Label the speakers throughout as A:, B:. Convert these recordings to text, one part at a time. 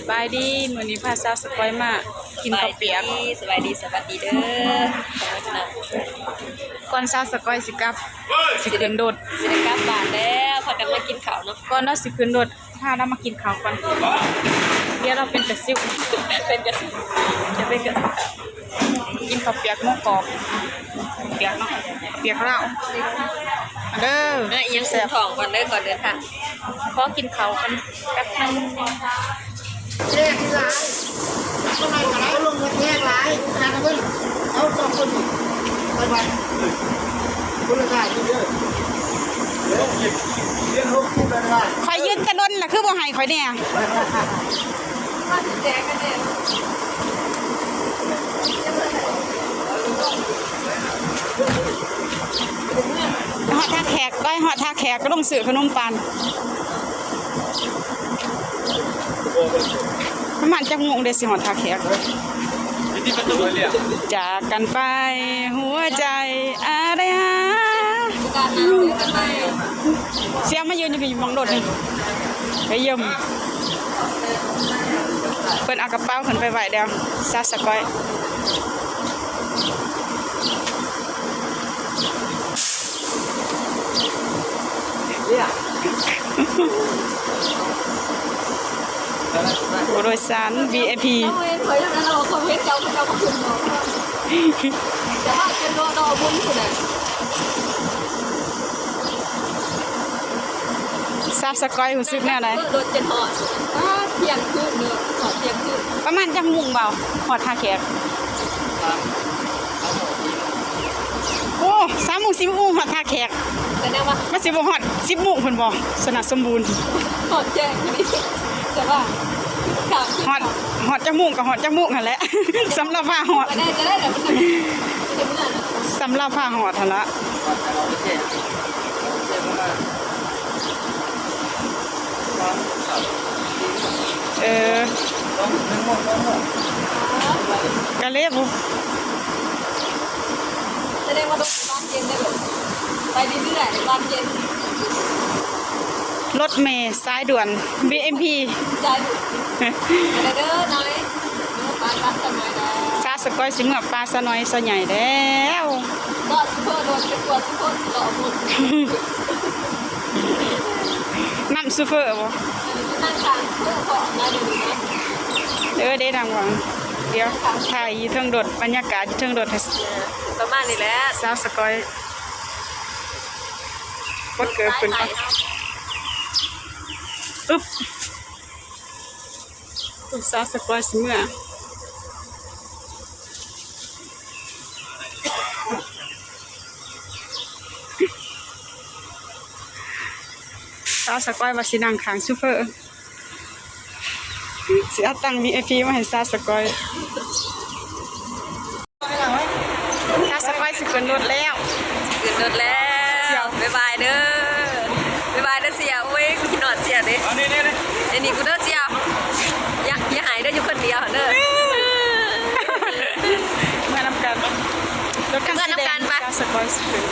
A: บายดีมื้อนี้พาสาวสกอยมากินข้าวเปียก
B: สบายดีสวัสดีเด้อ
A: ก่อนสาวสกอยสิกลับสิขึ้นรถ
B: สิได้กลับบ้านแล้วพากันมากินข้าวเนาะ
A: ก่อนเราสิขึ้นรถพาเรามากินข้าวก่อนเดี๋ยวเราเป็นกระซิว
B: เป็นกระสิบ
A: จะเป็นกระซิวกินข้าวเปียกหมูกรอบเปียกเนาะเปียกลาวเด้อ
B: ยังแซ่บท้องก่อนเด้อก่อนเดินทาง
A: ขอกินข้าวกันแป๊บนึง
C: แยกที่ร้านทำไมกับเราลงมาแยกร้ายงานกันเอาสองคนไปวันคุณละได้เยอะเลี้ยงลูกคู่กันได้
A: คอยยืนกระดนน่ะคือบ่ให้คอยเนี่ย
B: มาแจกกันเด้อ
A: หอดท่าแขกก้อยหอดท่าแขกก็ต้องซื้อขนมปังประมาณจักโมงเด้สิหอดท่าแขกจากกันไปหัวใจอะไรฮะเสียมายืนอยู่มองโดดนี่ไปเยี่ยมเพิ่นเอากระเป๋าขึ้นไปไหวเดียวซาสกอยโดยสาร VIP
B: เคยทำนั้นเราคอมเมนต์เจ้าก็คุณเนาะจะว่าเป็นรอบุญคุณน่ะ
A: ซาสกอยรู้สึกแนวใด
B: โดนเจนหอดเที่ยงคืนเนาะหอดเที่ยงคืน
A: ประมาณจักโมงเบาหอดท่าแขกโอ้3 โมง 10 โมงหอดท่าแขก
B: แต่แน่ว่า
A: มันสิบ่ฮอด10 โมงเพิ่นบ่สนับสมบูรณ์
B: หอดแจ้งนี่จะว่า
A: ฮอดจักโมงก็ฮอดจักโมงนั่นแหละสำหรับว่าฮอด
B: จะได้แบบมันจะเมื่อน่ะ
A: สำหรับว่าฮอดหั่นละกะเล็บ
B: แสดงว่าต้องบ้านเย็นได้เลยไปเรื่อยๆบ้านเย็น
A: รถเมล์สายด่วน BMP
B: ใจเด้อน้อยปลาตัดกันหน่อยแล้ว
A: ซาสกอยสิเมื่อปลาซะน้อยซะใหญ่แล้ว
B: ก็ซุปเปอร์โดนเป็นตัวซุปเปอร์หล่อหมด
A: น้ำซูเปอร์บ่
B: นั่งทางเพื่อขอมาดูนะ
A: ได้ดังหวังเดี๋ยวถ่ายอยู่เทิงโดดบรรยากาศอยู่เทิงโดด
B: ประมาณนี้แหละ
A: ซาสกอยกดเกิดขึ้นอึ๊บซาสกอยสิเมื่อซาสกอยว่าสินั่งข้างซูเปอร์สิเอาตังค์ VIP มาให้ซาสกอยซาสกอยสิขึ้นรถแล้ว
B: บ๊ายบายเด้อเสียโอ้ยกูกินหนอดเสียเด้นี่กูเด้อเสียอย่าหายเด้ออยู่คนเดียวเด้อ
A: เมื่อนำกันรถคันสีแดงซาสกอยสิขึ้น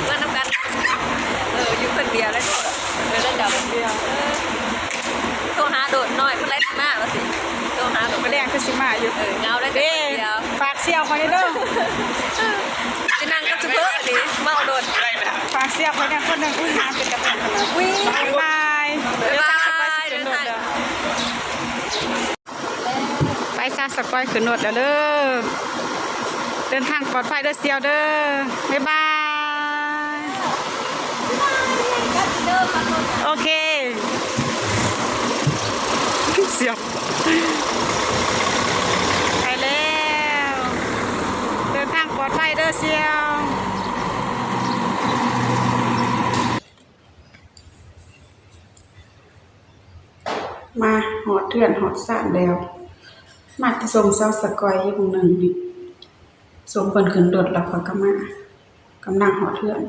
B: เมื่อนำกันอยู่คนเดียวแล้วเล่นเดียวโทรหาโดดน้อยเพื่อนไล่มากแล้วสิโทรหาโดด
A: ไปแรงคือสิมาอยู่
B: เงาได้เดียว
A: ฝากเสี่ยวเขาเด้อ
B: จะนั่งกับซุปเปอร์ดิเมาโดด
A: ฝากเสี่ยวเขาเนี่ยคนหนึ่งอุ้ยน้ำเป็นกระปุกขนาด
B: วิ่ง
A: บายไปซาสกอยขึ้นรถแล้วเด้อเดินทางปลอดภัยเด้อเสี่ยวเด้อบ๊ายบายโอเคเสี่ยวไปแล้วเดินทางปลอดภัยเด้อเสี่ยวมาหอดเถื่อนหอดสานแล้วมาที่ส่งซาสกอยอยู่หนึ่งนี่ส่งเพิ่นขึ้นรถแล้วเขาก็มากำลังหอดเถื่อน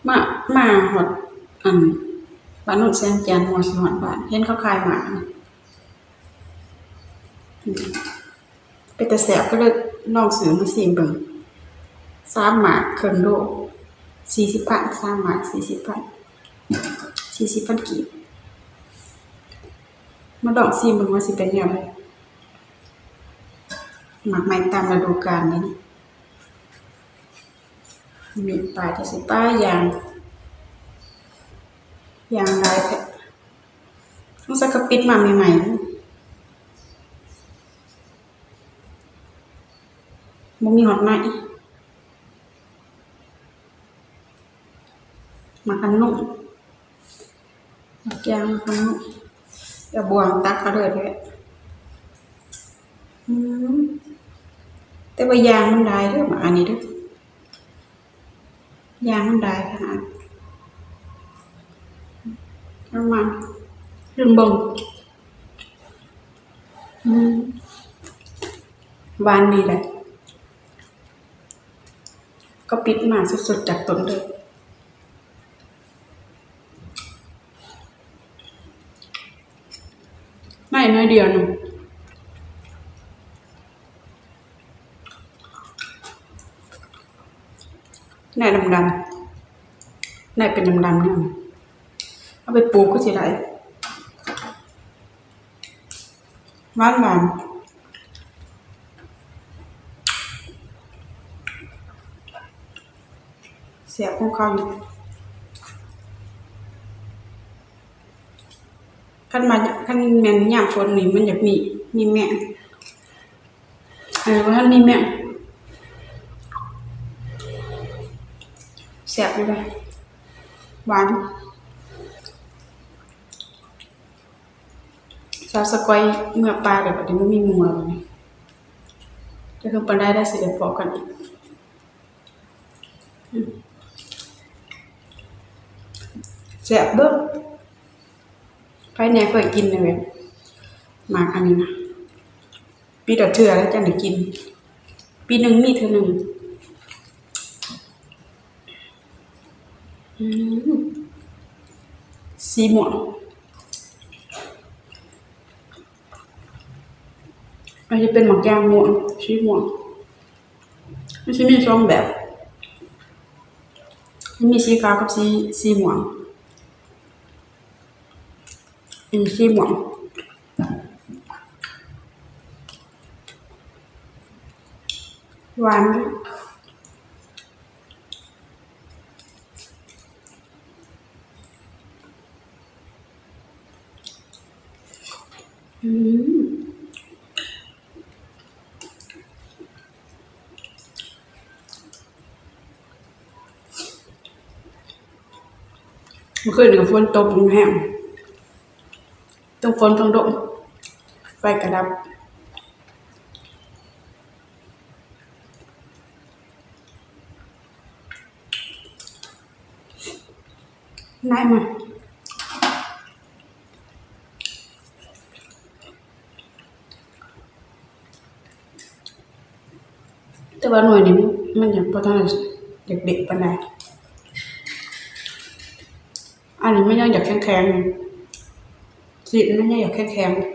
A: มาหอดบ้านโนนแสงจันทร์หอดสิหอดบ้านเห็นเขาขายหมาเป็นแต่แสบก็เลยลองซื้อมาซิมเบิ่ง3 หมากครึ่งโล40,000 3 หมาก40,000 40,000 กีบ มาลองชิมมึงว่าสิเป็นยังไงหมักใหม่ตามฤดูกาลนี่มีปลาจะสิป้ายางลายแท้ต้องสักกระปิดมาใหม่ๆบ่มีหอดไหนมาคันนุ่มมาแกงมาคันนุ่มอย่าบวงตักเขาเลยด้วยแต่ว่ายางมันได้เด้อมาอันนี้เด้อยางมันได้ขนาดประมาณเรื่องบ่งหวานดีเลยก็ปิดมาสดๆจากต้นเลยไม่น้อยเดียวหนึ่งในดำในเป็นดำเนี่ยเอาไปปลูกก็จะได้หวานเสียบของเขาขั้นแมนยามฝนนี่มันอยากมีแม่ว่าท่านมีแม่เสียบเลยหวานสาวสกอยเมื่อปลาเดี๋ยวมันมีมัวเลยจะทำปลาได้เสร็จพอกันอีกเสียบเบิ้มไปไหนเคยกินเลยหมากอันนี้นะปีต่อเทื่อแล้วจะได้กินปีหนึ่งมีเท่านึงสีม่วงอันนี้เป็นหมากยางม่วงสีม่วงไม่ใช่มีสองแบบมีสีขาวกับสีม่วงสีม่วงหวานเมื่อคืนกับฝนตกแห้งต้องฝนต้องดมไฟกระดับนายมาแต่ว่าหน่วยนี้มันอย่างพอท่านเด็กๆปานใดอันนี้ไม่ยังอยากแข็งๆสีไม่ยังอยากแข็งๆ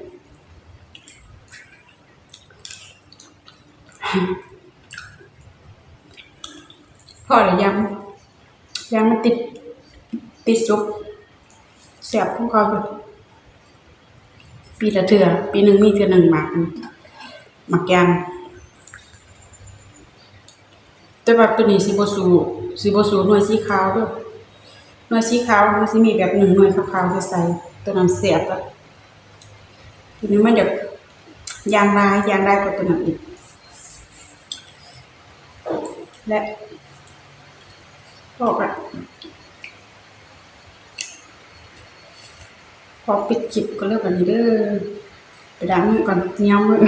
A: พอหรือยังมันติดซุปแสบของเขาอยู่ปีละเถื่อปีหนึ่งมีเถื่อหนึ่งหมักยางแต่แบบตัวนี้สีโบสูหน่วยสีขาวด้วยหน่วยสีขาวมันจะมีแบบหนึ่งหน่วยขาวๆใส่ตัวนั้นเสียบแล้วทีนี้มันจะยางลายกว่าตัวนั้นอีกและพอปิดจิบก็เลิกกันนี้เด้อไปล้างมือก่อนเงี้ยวมือ